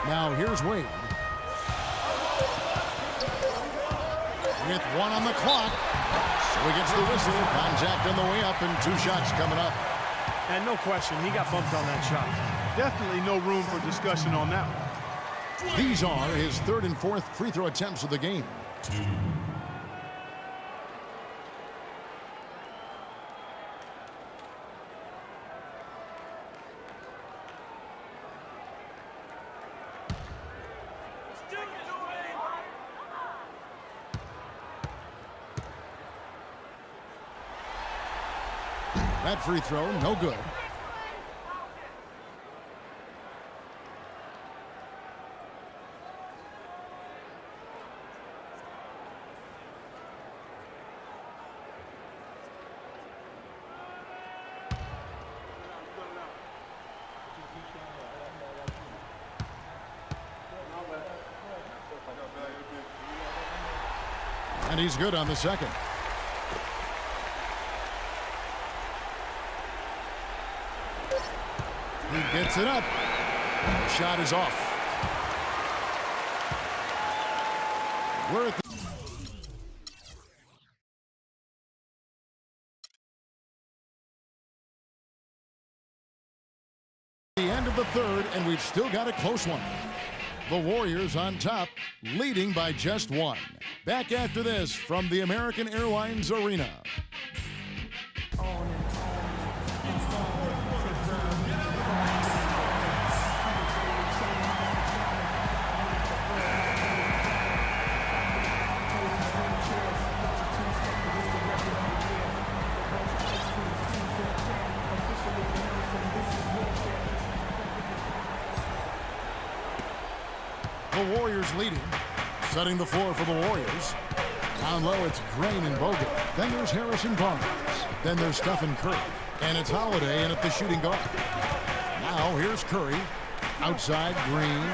Now here's Wade. With 1 on the clock. So he gets the whistle. Contact on the way up and 2 shots coming up. And no question, he got bumped on that shot. Definitely no room for discussion on that one. These are his 3rd and 4th free throw attempts of the game. 2. That free throw, no good. And he's good on the second. He gets it up. The shot is off. We're at the end of the 3rd, and we've still got a close one. The Warriors on top, leading by just 1. Back after this from the American Airlines Arena. The Warriors leading, setting the floor for the Warriors. Down low, it's Green and Bogut. Then there's Harrison Barnes. Then there's Stephen Curry. And it's Holiday in at the shooting guard. Now here's Curry. Outside, Green.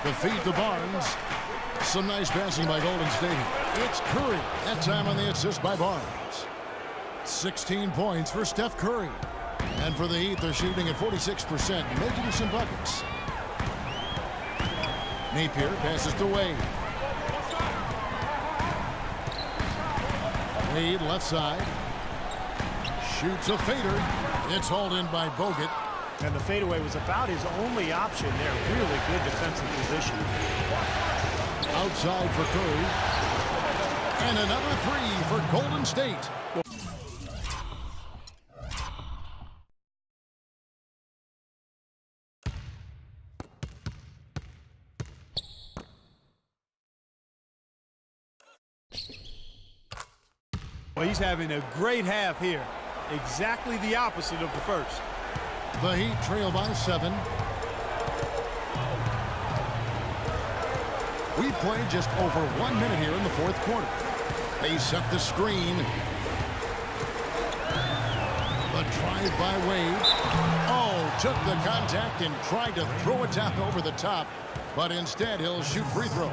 The feed to Barnes. Some nice passing by Golden State. It's Curry. That time on the assist by Barnes. 16 points for Steph Curry. And for the Heat, they're shooting at 46%, making some buckets. Napier passes to Wade. Wade left side. Shoots a fader. It's hauled in by Bogut. And the fadeaway was about his only option there. Really good defensive position. Outside for Curry. And another 3 for Golden State. Well, he's having a great half here. Exactly the opposite of the first. The Heat trail by 7. We played just over 1 minute here in the 4th quarter. They set the screen. The drive by Wade. Oh, took the contact and tried to throw it down over the top. But instead, he'll shoot free throws.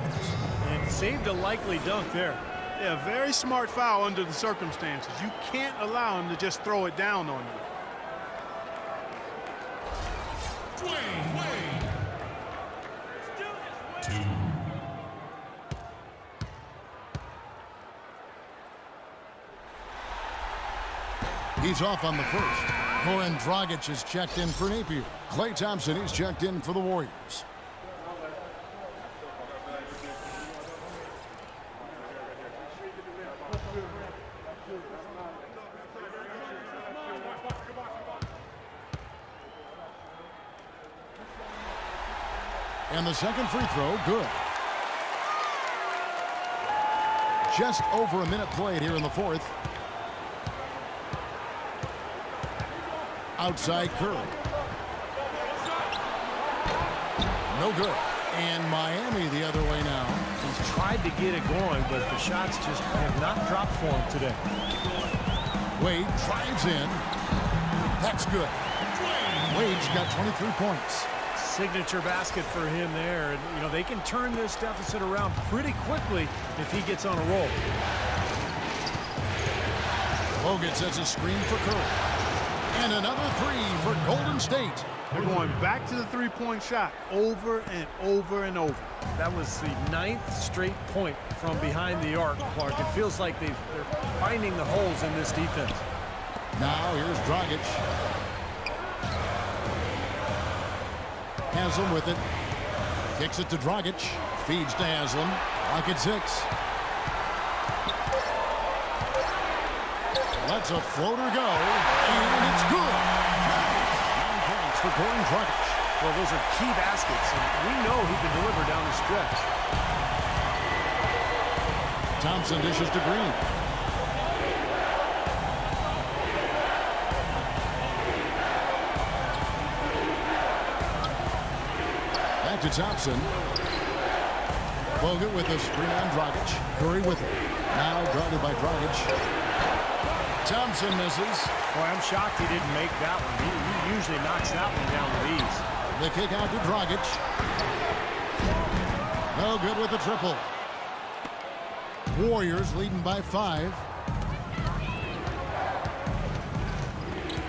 And saved a likely dunk there. Yeah, very smart foul under the circumstances. You can't allow him to just throw it down on you. Dwayne Wade. 2. He's off on the first. Goran Dragic is checked in for Napier. Klay Thompson is checked in for the Warriors. And the second free throw, good. Just over a minute played here in the 4th. Outside Curry. No good. And Miami the other way now. He's tried to get it going, but the shots just have not dropped for him today. Wade drives in. That's good. Wade's got 23 points. Signature basket for him there. And, you know, they can turn this deficit around pretty quickly if he gets on a roll. Bogut sets a screen for Curry. And another 3 for Golden State. They're going back to the three-point shot over and over and over. That was the 9th straight point from behind the arc, Clark. It feels like they're finding the holes in this defense. Now here's Dragic. Haslam with it. Kicks it to Dragic. Feeds to Haslam. Clock at 6. Lets a floater go. And it's good. 9 points for Goran Dragic. Well, those are key baskets, and we know he can deliver down the stretch. Thompson dishes to Green. Back to Thompson. Bogut with the screen on Dragic. Curry with it. Now guarded by Dragic. Thompson misses. Boy, I'm shocked he didn't make that one. He usually knocks that one down with ease. The kick out to Dragic. No good with the triple. Warriors leading by 5.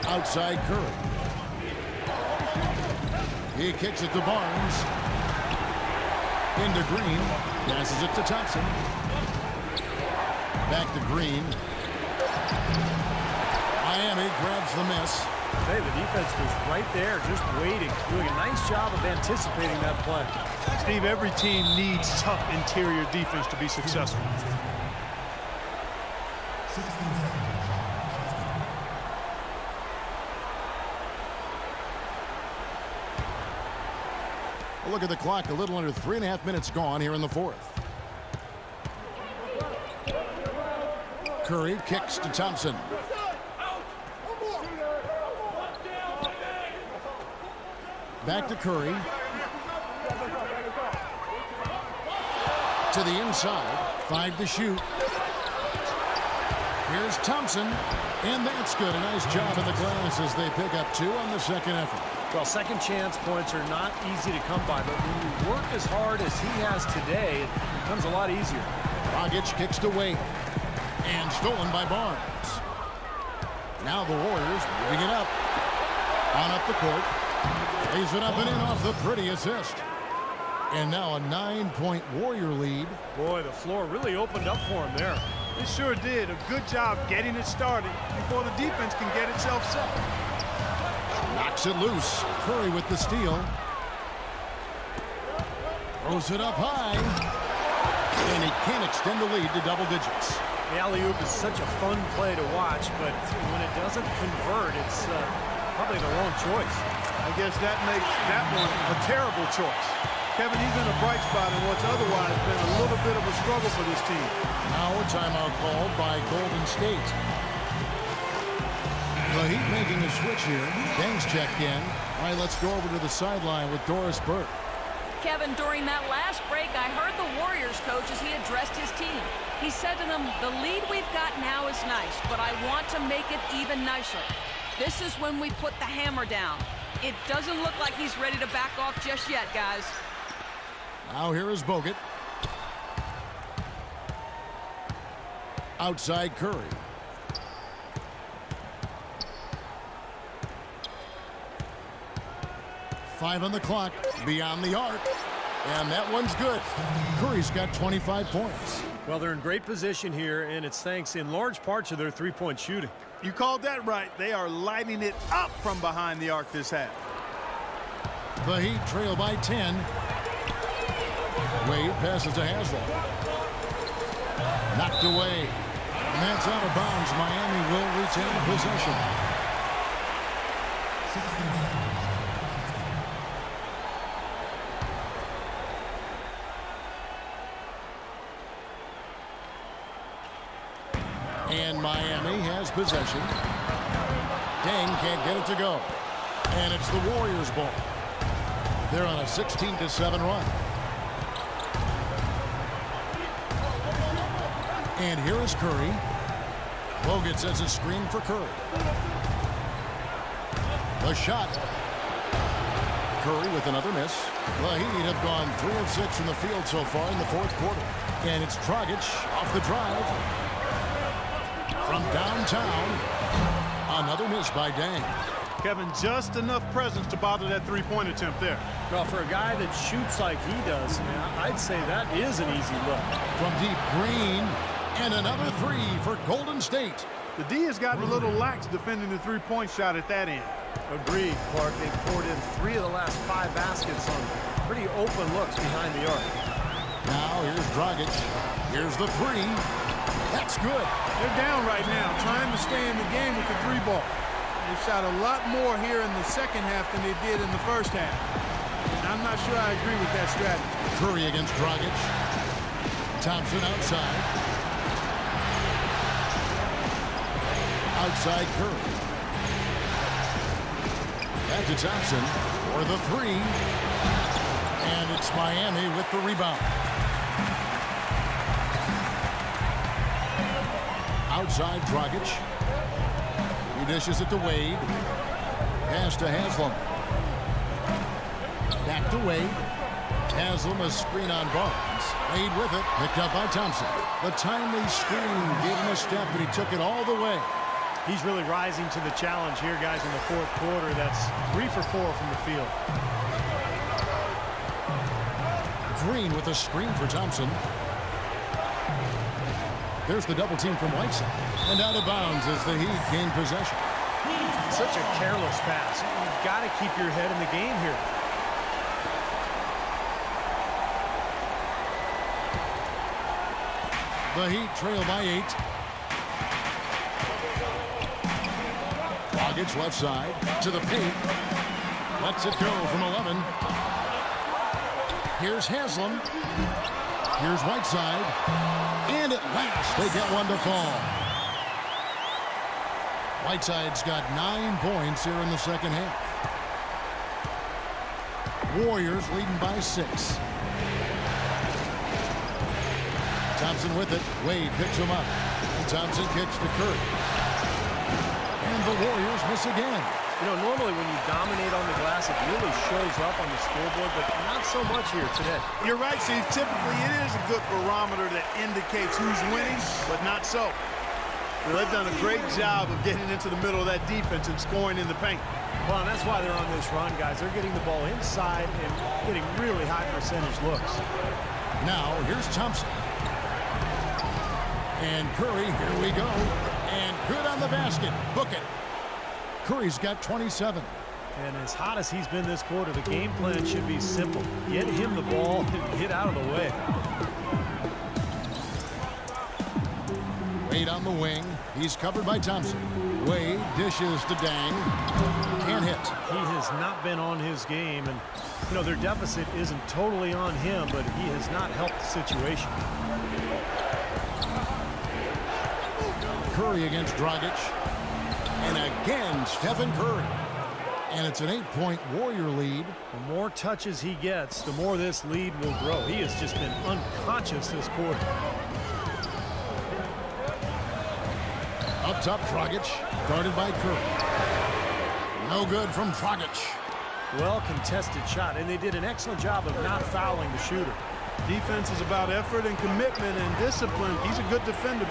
Outside Curry. He kicks it to Barnes. Into Green. Passes it to Thompson. Back to Green. Miami grabs the miss. Hey, the defense was right there, just waiting, doing a nice job of anticipating that play. Steve, every team needs tough interior defense to be successful. Look at the clock, a little under 3.5 minutes gone here in the 4th. Curry kicks to Thompson. Back to Curry. To the inside. 5 to shoot. Here's Thompson. And that's good. A nice job in the glass as they pick up 2 on the second effort. Well, second chance points are not easy to come by, but when you work as hard as he has today, it becomes a lot easier. Dragic kicks to Wade. And stolen by Barnes. Now the Warriors moving it up. On up the court. Lays it up and in off the pretty assist. And now a 9-point Warrior lead. Boy, the floor really opened up for him there. It sure did. A good job getting it started before the defense can get itself set. Knocks it loose. Curry with the steal. Throws it up high. And he can't extend the lead to double digits. The alley-oop is such a fun play to watch, but when it doesn't convert, it's probably the wrong choice. I guess that makes that one a terrible choice. Kevin, he's been a bright spot in what's otherwise been a little bit of a struggle for this team. Now a timeout called by Golden State. The Heat making a switch here. Deng's checked in. All right, let's go over to the sideline with Doris Burke. Kevin, during that last break, I heard the Warriors coach as he addressed his team. He said to them, the lead we've got now is nice, but I want to make it even nicer. This is when we put the hammer down. It doesn't look like he's ready to back off just yet, guys. Now here is Bogut. Outside Curry. Five on the clock, beyond the arc, and that one's good. Curry's got 25 points. Well, they're in great position here, and it's thanks in large part to their three-point shooting. You called that right. They are lighting it up from behind the arc this half. The Heat trail by 10. Wade passes to Haslam. Knocked away. And that's out of bounds. Miami will retain possession. And Miami has possession. Deng can't get it to go. And it's the Warriors' ball. They're on a 16-7 run. And here is Curry. Bogut sets a screen for Curry. The shot. Curry with another miss. The Heat have gone 3 of 6 from the field so far in the fourth quarter. And it's Dragic off the drive. From downtown. Another miss by Deng. Kevin, just enough presence to bother that three-point attempt there. Well, for a guy that shoots like he does, man, I'd say that is an easy look. From deep, Green, and another three for Golden State. The D has gotten a little lax defending the three-point shot at that end. Agreed, Clark. They poured in 3 of the last 5 baskets on pretty open looks behind the arc. Now here's Dragic. Here's the three. That's good. They're down right now, trying to stay in the game with the three ball. They've shot a lot more here in the second half than they did in the first half. And I'm not sure I agree with that strategy. Curry against Dragic. Thompson outside. Outside Curry. Back to Thompson for the three. And it's Miami with the rebound. Outside Dragic. He dishes it to Wade. Pass to Haslam. Back to Wade. Haslam, a screen on Barnes. Wade with it. Picked up by Thompson. The timely screen gave him a step, and he took it all the way. He's really rising to the challenge here, guys, in the fourth quarter. That's 3 for 4 from the field. Green with a screen for Thompson. There's the double team from Whiteside. And out of bounds as the Heat gain possession. Such a careless pass. You've got to keep your head in the game here. The Heat trail by 8. Dragic left side to the paint. Lets it go from 11. Here's Haslam. Here's Whiteside. And at last, they get one to fall. Whiteside's got 9 points here in the second half. Warriors leading by 6. Thompson with it. Wade picks him up. And Thompson kicks to Curry. And the Warriors miss again. You know, normally when you dominate on the glass, it really shows up on the scoreboard, but not so much here today. You're right, Steve. Typically, it is a good barometer that indicates who's winning, but not so. Well, they've done a great job of getting into the middle of that defense and scoring in the paint. Well, and that's why they're on this run, guys. They're getting the ball inside and getting really high percentage looks. Now, here's Thompson. And Curry, here we go. And good on the basket. Book it. Curry's got 27. And as hot as he's been this quarter, the game plan should be simple. Get him the ball and get out of the way. Wade on the wing. He's covered by Thompson. Wade dishes to Dang. Can't hit. He has not been on his game. And, you know, their deficit isn't totally on him, but he has not helped the situation. Curry against Dragic. And again, Stephen Curry. And it's an 8-point Warrior lead. The more touches he gets, the more this lead will grow. He has just been unconscious this quarter. Up top, Dragic, guarded by Curry. No good from Dragic. Well contested shot, and they did an excellent job of not fouling the shooter. Defense is about effort and commitment and discipline. He's a good defender.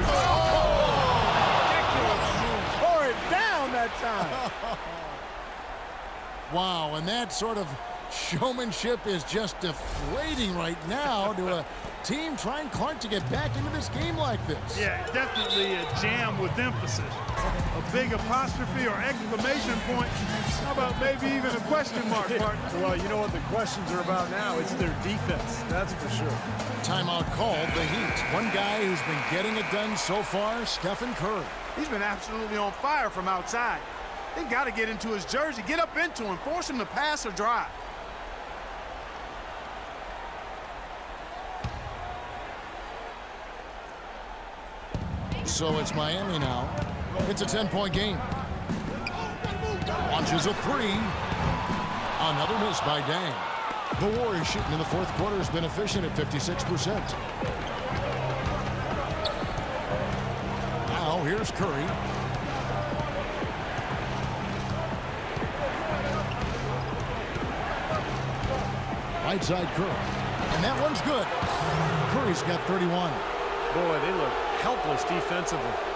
Tore it down that time. Wow, and that sort of showmanship is just deflating right now to a team trying, Clark, to get back into this game like this. Yeah, definitely a jam with emphasis. A big apostrophe or exclamation point. How about maybe even a question mark, partner? Well, you know what the questions are about now? It's their defense, that's for sure. Timeout called, the Heat. One guy who's been getting it done so far, Stephen Curry. He's been absolutely on fire from outside. They've got to get into his jersey, get up into him, force him to pass or drive. So it's Miami now. It's a 10-point game. Launches a three. Another miss by Dang. The Warriors shooting in the fourth quarter has been efficient at 56%. Now here's Curry. Right side Curry. And that one's good. Curry's got 31. Boy, they look helpless defensively.